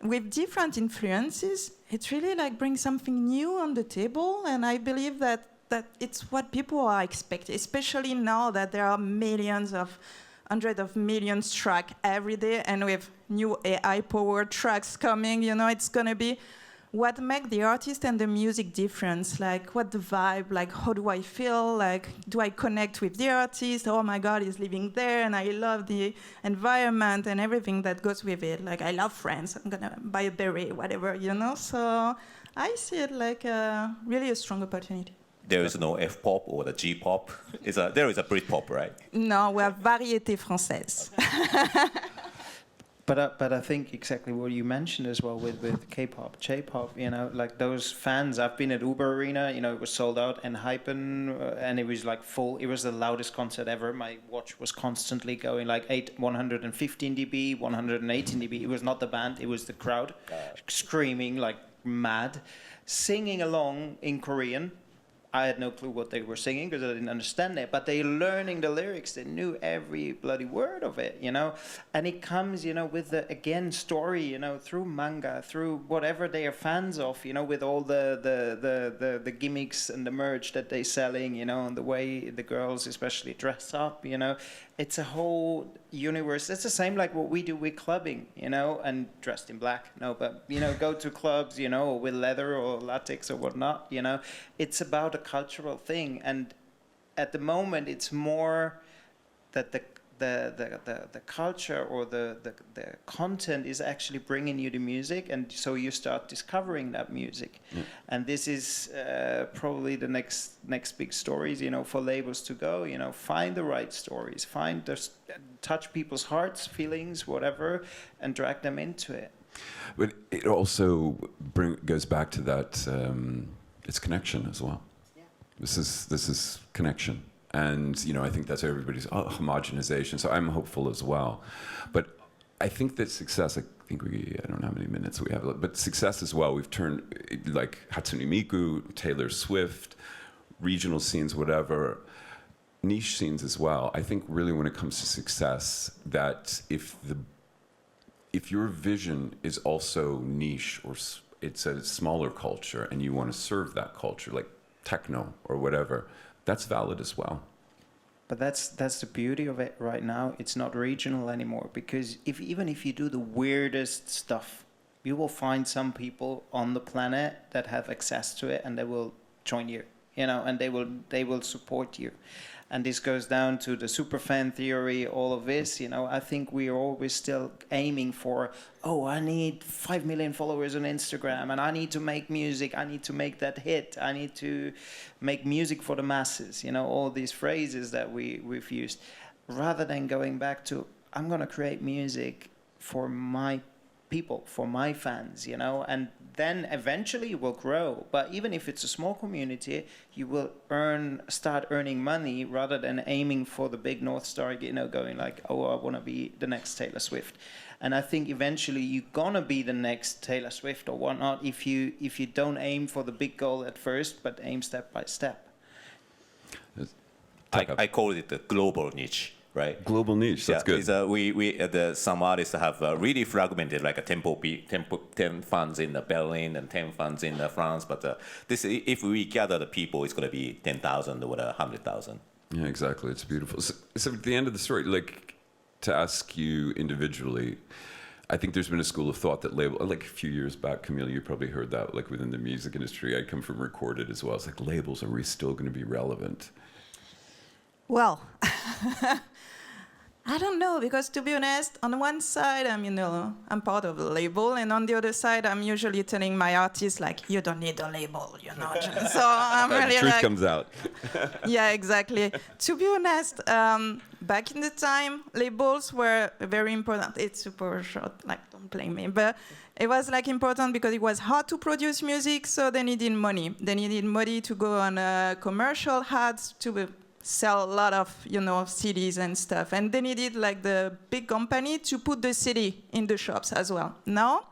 with different influences, it really like brings something new on the table, and I believe that it's what people are expecting, especially now that there are hundreds of millions tracks every day, and with new AI-powered tracks coming, it's gonna be what makes the artist and the music difference. Like, what the vibe, like, how do I feel? Like, do I connect with the artist? Oh my God, he's living there, and I love the environment and everything that goes with it. Like, I love France, I'm gonna buy a beret, whatever, So I see it like really a strong opportunity.
There is no F-pop or the G-pop. There is a Brit-pop, right?
No, we have variété française.
But I think exactly what you mentioned as well with K-pop, J-pop, like those fans. I've been at Uber Arena, it was sold out, and Hypen, and it was like full. It was the loudest concert ever. My watch was constantly going like 115 dB, 118 dB. It was not the band, it was the crowd screaming like mad, singing along in Korean. I had no clue what they were singing because I didn't understand it, but they learning the lyrics. They knew every bloody word of it, And it comes, with the, again, story, through manga, through whatever they are fans of, with all the gimmicks and the merch that they're selling, and the way the girls especially dress up, It's a whole universe. It's the same like what we do with clubbing, and dressed in black. No, but, go to clubs, or with leather or latex or whatnot, It's about a cultural thing. And at the moment, it's more that the culture or the content is actually bringing you the music, and so you start discovering that music. And this is probably the next big stories, for labels to go, find the right stories, touch people's hearts, feelings, whatever, and drag them into it.
But it also goes back to that, it's connection as well. Yeah. This is connection. And, I think that's everybody's homogenization. So I'm hopeful as well. But I think that success, I don't know how many minutes we have, but success as well. We've turned, like Hatsune Miku, Taylor Swift, regional scenes, whatever, niche scenes as well. I think really when it comes to success, that if your vision is also niche, or it's a smaller culture and you want to serve that culture, like techno or whatever, that's valid as well.
But that's the beauty of it right now. It's not regional anymore, because even if you do the weirdest stuff, you will find some people on the planet that have access to it, and they will join you, and they will support you. And this goes down to the superfan theory, all of this, I think we are always still aiming for, I need 5 million followers on Instagram, and I need to make music, I need to make that hit, I need to make music for the masses, all these phrases that we've used, rather than going back to, I'm going to create music for my people, for my fans, you know, and then eventually it will grow. But even if it's a small community, you will start earning money rather than aiming for the big North Star, you know, going like, oh, I want to be the next Taylor Swift. And I think eventually you're gonna be the next Taylor Swift or whatnot if you don't aim for the big goal at first, but aim step by step.
I call it the global niche, right?
Global niche, that's good.
Some artists have really fragmented, like 10 fans in Berlin and 10 fans in France. But if we gather the people, it's going to be 10,000 or 100,000.
Yeah, exactly. It's beautiful. So at the end of the story, like, to ask you individually, I think there's been a school of thought that like a few years back, Camille, you probably heard that, like within the music industry. I come from recorded as well. It's like, labels, are we still going to be relevant?
Well, I don't know, because to be honest, on one side, I'm part of a label, and on the other side, I'm usually telling my artists, like, you don't need a label, you know. So I'm really
the truth
like,
comes out.
yeah, exactly. To be honest, back in the time, labels were very important. It's super short, like, don't blame me, but it was like important because it was hard to produce music, so they needed money. They needed money to go on commercial ads, to sell a lot of, CDs and stuff. And they needed like the big company to put the CD in the shops as well. Now,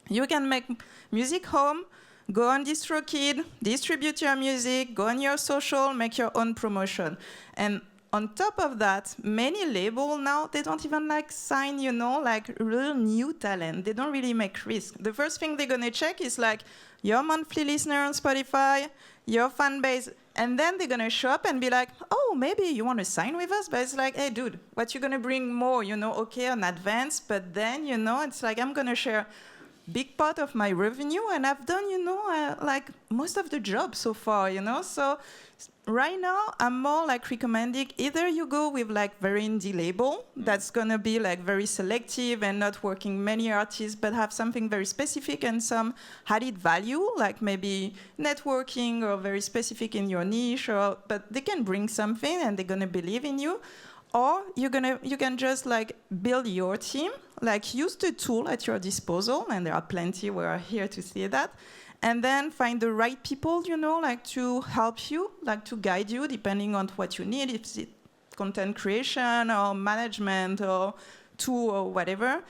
you can make music home, go on DistroKid, distribute your music, go on your social, make your own promotion. And on top of that, many labels now, they don't even sign, like real new talent. They don't really make risk. The first thing they're gonna check is like your monthly listener on Spotify, your fan base, and then they're gonna show up and be like, oh, maybe you want to sign with us? But it's like, hey, dude, what you gonna bring more? Okay, on advance, but then, it's like I'm gonna share big part of my revenue, and I've done, like most of the job so far, So right now, I'm more like recommending either you go with like very indie label that's gonna be like very selective and not working many artists, but have something very specific and some added value, like maybe networking or very specific in your niche, but they can bring something and they're gonna believe in you. Or you can just like build your team, like use the tool at your disposal, and there are plenty. We are here to see that. And then find the right people, like to help you, like to guide you, depending on what you need, if it's content creation or management or tool or whatever.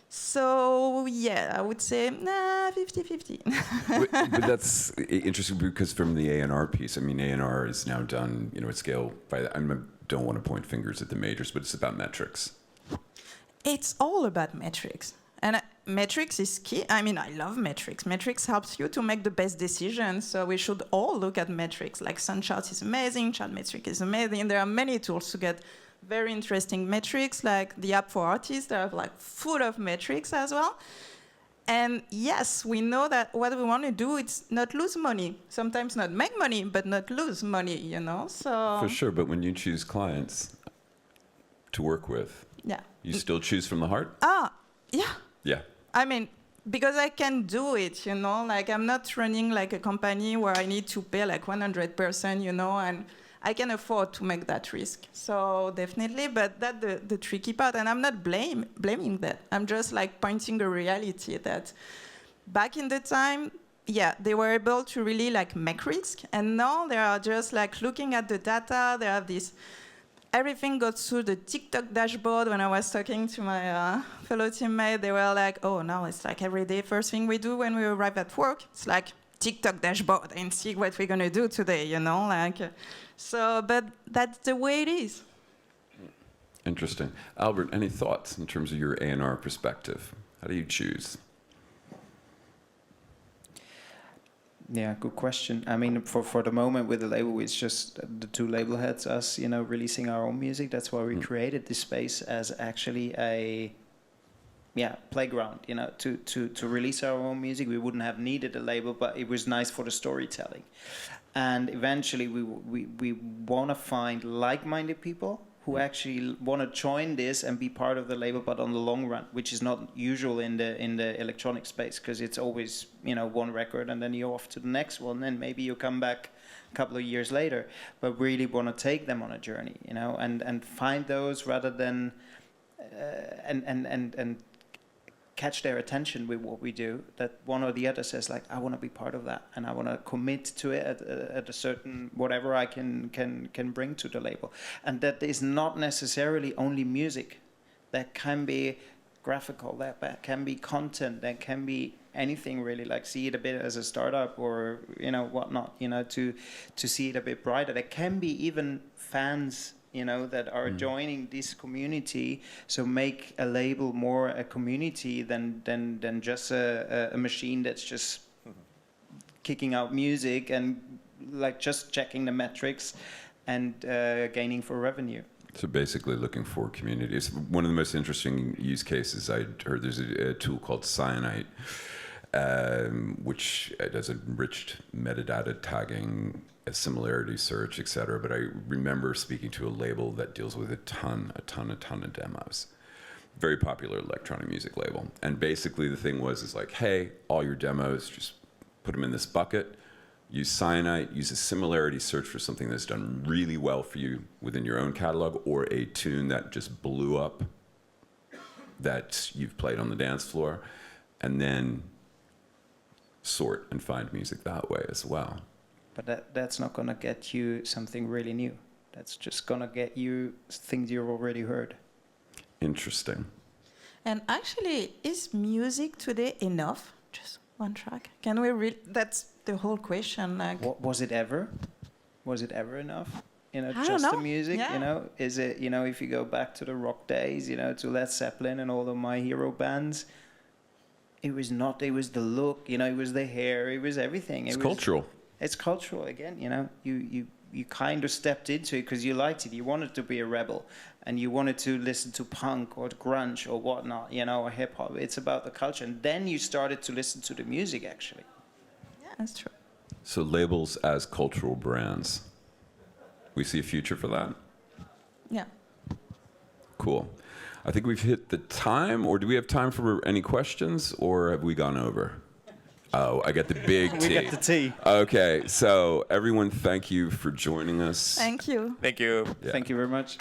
So, yeah, I would say, 50-50.
But that's interesting because from the A&R piece, A&R is now done, at scale by, I don't want to point fingers at the majors, but it's about metrics.
It's all about metrics. And metrics is key. I love metrics. Metrics helps you to make the best decisions. So we should all look at metrics. Like Sunchart is amazing, Chartmetric is amazing. There are many tools to get very interesting metrics, like the app for artists. They are like full of metrics as well. And yes, we know that what we want to do is not lose money. Sometimes not make money, but not lose money, So
For sure, but when you choose clients to work with,
yeah,
you still choose from the heart?
Yeah.
Yeah.
Because I can do it, like I'm not running like a company where I need to pay like 100%, and I can afford to make that risk. So definitely, but that's the tricky part, and I'm not blaming that. I'm just like pointing a reality that back in the time, yeah, they were able to really like make risk, and now they are just like looking at the data. They have this. Everything goes through the Tik Tok Dashboard. When I was talking to my fellow teammate, they were like, oh, now it's like every day, first thing we do when we arrive at work, it's like Tik Tok Dashboard and see what we're going to do today, So, but that's the way it is.
Interesting. Albert, any thoughts in terms of your A&R perspective? How do you choose?
Yeah, good question. For the moment with the label, it's just the two label heads, us, releasing our own music. That's why we created this space as actually a playground, to release our own music. We wouldn't have needed a label, but it was nice for the storytelling. And eventually we want to find like-minded people who actually want to join this and be part of the label, but on the long run, which is not usual in the electronic space, because it's always one record and then you're off to the next one, and maybe you come back a couple of years later. But really want to take them on a journey, and find those rather than and catch their attention with what we do, that one or the other says like, I want to be part of that, and I want to commit to it at a certain whatever I can bring to the label. And that is not necessarily only music. That can be graphical, that can be content, that can be anything really, like see it a bit as a startup or, you know, whatnot, you know, to see it a bit brighter. There can be even fans, you know, that are joining this community, so make a label more a community than just a machine that's just kicking out music and like just checking the metrics and gaining for revenue.
So basically looking for communities. One of the most interesting use cases I heard, there's a tool called Cyanite, which does enriched metadata tagging, a similarity search, etc. But I remember speaking to a label that deals with a ton of demos. Very popular electronic music label. And basically the thing was, is like, hey, all your demos, just put them in this bucket. Use Cyanite, use a similarity search for something that's done really well for you within your own catalog, or a tune that just blew up that you've played on the dance floor, and then sort and find music that way as well.
But that's not going to get you something really new. That's just going to get you things you've already heard.
Interesting.
And actually, is music today enough? Just one track? Can we really? That's the whole question. Like,
Was it ever? Was it ever enough? You know,
I
just
don't
the
know.
music.
Yeah.
You know, is it? You know, if you go back to the rock days, you know, to Led Zeppelin and all of My Hero bands, it was not. It was the look. You know, it was the hair. It was everything.
It's cultural.
It's cultural again. You know, you kind of stepped into it because you liked it. You wanted to be a rebel, and you wanted to listen to punk or grunge or whatnot. You know, or hip hop. It's about the culture, and then you started to listen to the music actually.
yeah, that's true.
So labels as cultural brands. We see a future for that?
Yeah.
Cool. I think we've hit the time, or do we have time for any questions, or have we gone over? Oh, I get the big T.
We get the T.
Okay, so everyone, thank you for joining us.
Thank you.
Thank you.
Yeah.
Thank you very much.